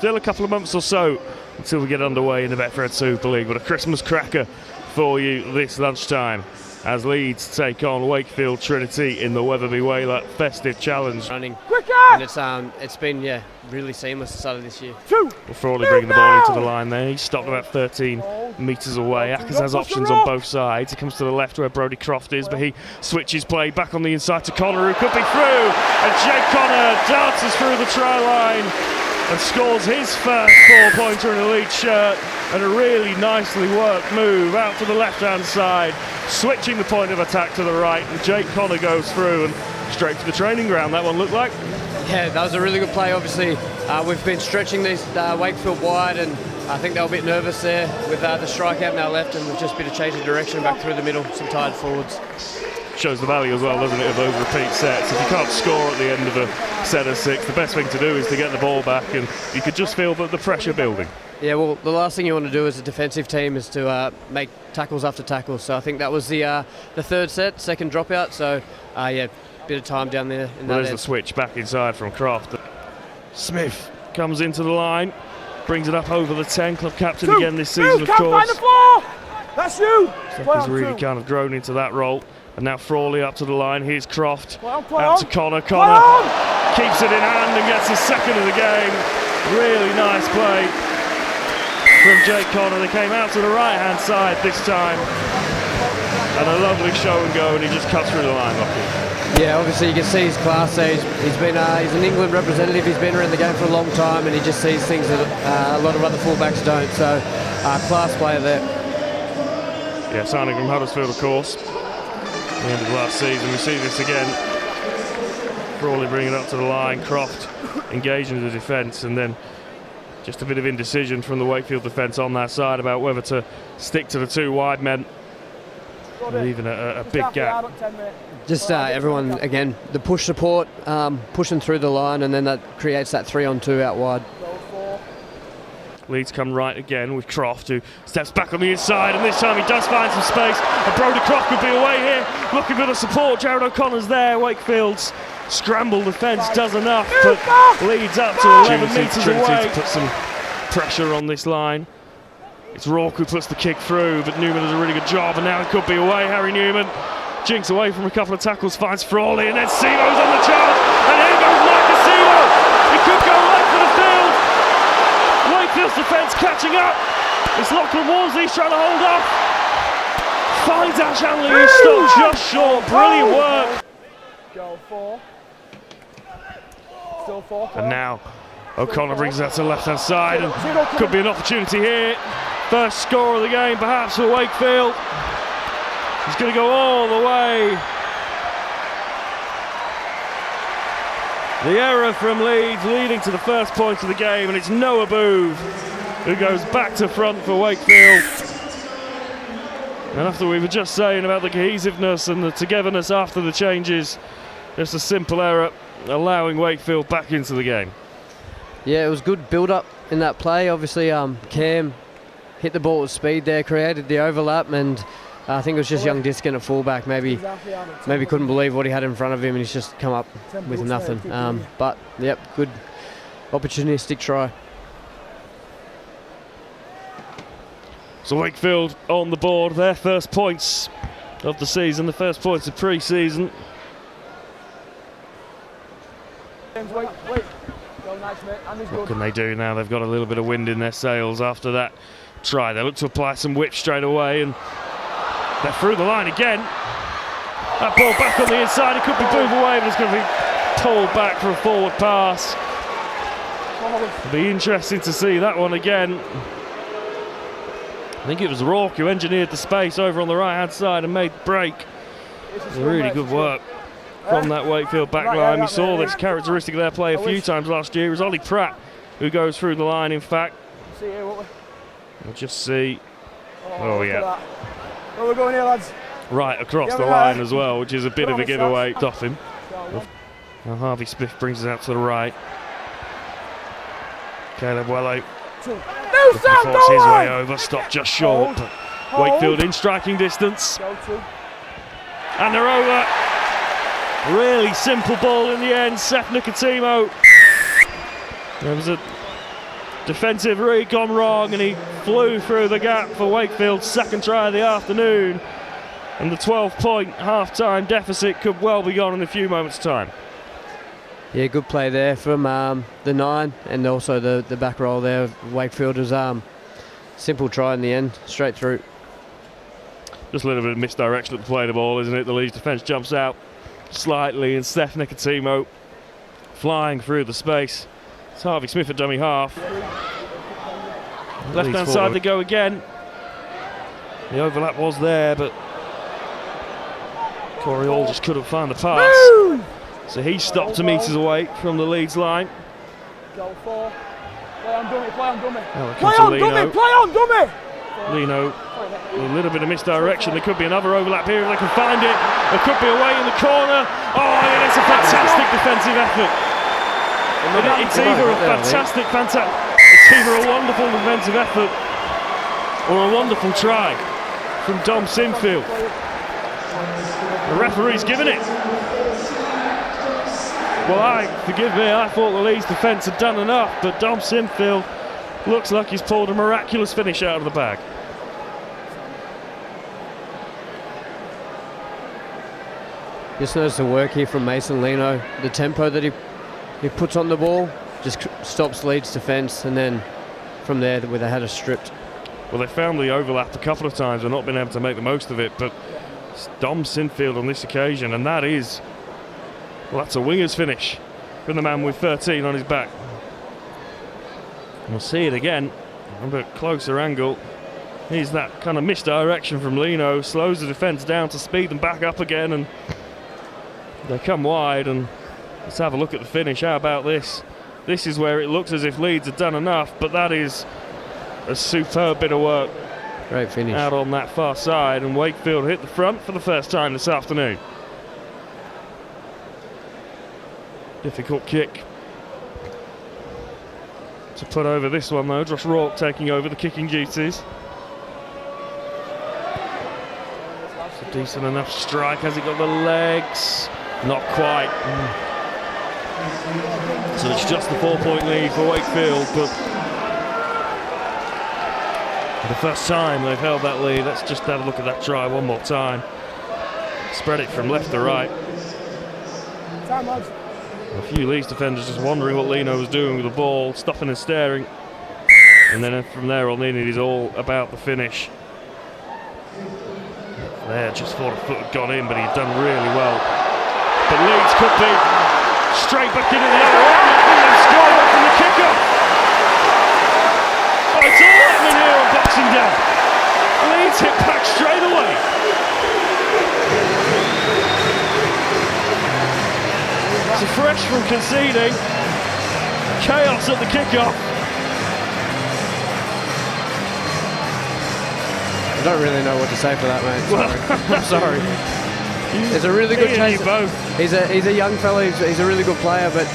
Still a couple of months or so until we get underway in the Betfred Super League, but a Christmas cracker for you this lunchtime as Leeds take on Wakefield Trinity in the Wetherby Whaler Festive Challenge. Running, and it's been really seamless the start of this year. Well, Frawley bringing the ball into the line there. He's stopped about 13 metres away. Ackers has options on both sides. He comes to the left where Brodie Croft is, but he switches play back on the inside to Connor, who could be through. And Jake Connor dances through the try line and scores his first 4-pointer in a Leeds shirt, and a really nicely worked move out to the left-hand side, switching the point of attack to the right, and Jake Connor goes through and straight to the training ground, that one looked like. Yeah, that was a really good play. Obviously, we've been stretching this Wakefield wide, and I think they were a bit nervous there with the strike out now left, and we've just been a change of direction back through the middle, some tired forwards. Shows the value as well, doesn't it, of those repeat sets. If you can't score at the end of a set of 6, the best thing to do is to get the ball back, and you could just feel the pressure building. Yeah, well, the last thing you want to do as a defensive team is to make tackles after tackles. So I think that was the third set, second dropout. So bit of time down there. There's the switch back inside from Croft. Smith comes into the line, brings it up over the 10. Club captain again this season, of course. The floor. That's you. He's really kind of grown into that role. And now Frawley up to the line. Here's Croft out to Connor. Connor keeps it in hand and gets his second of the game. Really nice play from Jake Connor. They came out to the right-hand side this time, and a lovely show and go, and he just cuts through the line, Lockie. Yeah, obviously you can see his class there. He's an England representative. He's been around the game for a long time, and he just sees things that a lot of other fullbacks don't. So, class player there. Yeah, signing from Huddersfield, of course. At the end of last season, we see this again. Frawley bringing it up to the line. Croft engaging the defence, and then just a bit of indecision from the Wakefield defence on that side about whether to stick to the 2 wide men, leaving a big gap. Just everyone, again, the push support, pushing through the line, and then that creates that 3-on-2 out wide. Leeds come right again with Croft, who steps back on the inside, and this time he does find some space, and Brodie Croft could be away here, looking for the support. Jared O'Connor's there. Wakefield's scramble defence does enough, but Leeds up to 11 metres away. To put some pressure on this line. It's Rourke who puts the kick through, but Newman does a really good job, and now it could be away. Harry Newman jinks away from a couple of tackles, finds Frawley, and then Simo's on the charge, and here goes Marcus Simo. He could go right for the field. Wakefield's defence catching up. It's Lachlan Worsley trying to hold off. Finds Ash Hanley, who stopped just short. Brilliant work. Go 4. Still 4. And now O'Connor brings that to the left-hand side, and could be an opportunity here. First score of the game, perhaps, for Wakefield. He's going to go all the way. The error from Leeds leading to the first point of the game, and it's Noah Booth who goes back to front for Wakefield. And after we were just saying about the cohesiveness and the togetherness after the changes, just a simple error allowing Wakefield back into the game. Yeah, it was good build-up in that play. Obviously, Cam hit the ball with speed there, created the overlap, and I think it was just young Diskin at fullback. Maybe couldn't believe what he had in front of him, and he's just come up with nothing. But yep, good opportunistic try. So Wakefield on the board, their first points of the season, the first points of pre-season. What can they do now? They've got a little bit of wind in their sails after that try. They look to apply some whip straight away, and they're through the line again. That ball back on the inside. It could be moved away, but it's going to be pulled back for a forward pass. It'll be interesting to see that one again. I think it was Rourke who engineered the space over on the right-hand side and made the break. Really good work from that Wakefield back line. We saw this characteristic of their play a few times last year. It was Ollie Pratt who goes through the line, in fact. We'll just see. Oh, yeah. Where we're going here, lads? Right across the line as well, which is a bit of a giveaway. Stop him. Now Harvey Smith brings it out to the right. Caleb Wello looking to force his way over, stopped just short, but Wakefield in striking distance. And they're over. Really simple ball in the end. Seth Nicotimo. There was a Defensive read gone wrong, and he flew through the gap for Wakefield's second try of the afternoon. And the 12-point half-time deficit could well be gone in a few moments' time. Yeah, good play there from the 9 and also the back roll there. Wakefield was simple try in the end, straight through. Just a little bit of misdirection at the play of the ball, isn't it? The Leeds defence jumps out slightly, and Steph Nicotimo flying through the space. It's Harvey Smith at dummy half. Left-hand side they go again. The overlap was there, but Corey Hall just couldn't find the pass. Woo! So he stopped 2 metres away from the Leeds line. Goal 4. Play on dummy, play on dummy. Play on dummy, play on dummy! Lino, a little bit of misdirection. There could be another overlap here if they can find it. There could be away in the corner. Oh, yeah, it's a fantastic defensive effort. It's either a wonderful defensive effort or a wonderful try from Dom Sinfield. The referee's given it. Well, forgive me, I thought the Leeds defence had done enough, but Dom Sinfield looks like he's pulled a miraculous finish out of the bag. Just notice the work here from Mason Lino. The tempo that he puts on the ball just stops Leeds defence, and then from there where they had us stripped. Well, they found the overlap a couple of times and not been able to make the most of it, but it's Dom Sinfield on this occasion, and that's a winger's finish from the man with 13 on his back. We'll see it again, a bit closer angle. Here's that kind of misdirection from Lino, slows the defence down to speed them back up again, and they come wide. And let's have a look at the finish. How about this? This is where it looks as if Leeds had done enough, but that is a superb bit of work. Great finish. Out on that far side, and Wakefield hit the front for the first time this afternoon. Difficult kick to put over this one though. Josh Rourke taking over the kicking duties. It's a decent enough strike. Has he got the legs? Not quite. So it's just the 4-point lead for Wakefield, but for the first time they've held that lead. Let's just have a look at that try one more time. Spread it from left to right. Time, lads. A few Leeds defenders just wondering what Lino was doing with the ball, stopping and staring. And then from there on in, it is all about the finish. There, just thought a foot had gone in, but he'd done really well. But Leeds could be straight back into the other end, and they've scored from the kick-off. Oh, it's all happening here on Boxing Day. Leeds hit back straight away. So fresh from conceding, chaos at the kickoff. I don't really know what to say for that, mate. I'm sorry. He's a really good chaser. He's a young fella. He's a really good player, but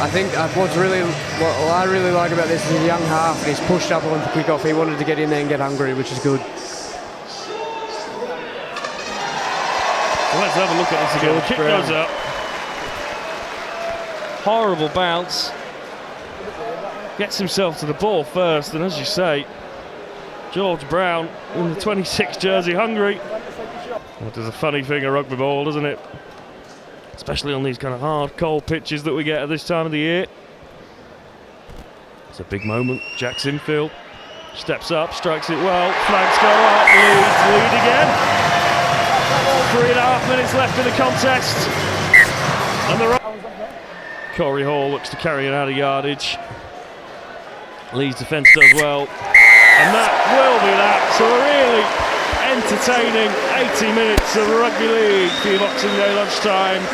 I think what I really like about this is he's a young half, and he's pushed up on the kickoff. He wanted to get in there and get hungry, which is good. Well, let's have a look at this again. The kick goes up. Horrible bounce. Gets himself to the ball first, and as you say, George Brown in the 26 jersey, hungry. That is a funny thing, a rugby ball, doesn't it? Especially on these kind of hard, cold pitches that we get at this time of the year. It's a big moment. Jack Sinfield steps up, strikes it well. Flags go up. Leeds lead again. 3.5 minutes left in the contest. And the Corey Hall looks to carry it out of yardage. Leeds defence does well. And that will be that. So a really entertaining 80 minutes of rugby league for your Boxing Day lunchtime.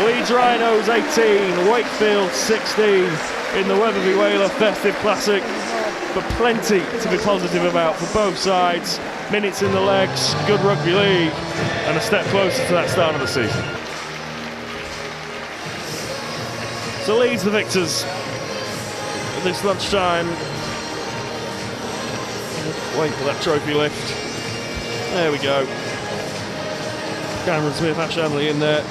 Leeds Rhinos 18, Wakefield 16 in the Wetherby Whaler Festive Classic. But plenty to be positive about for both sides. Minutes in the legs, good rugby league, and a step closer to that start of the season. So Leeds the victors at this lunchtime. Wait for that trophy lift. There we go. Cameron Smith, Ash Hanley in there.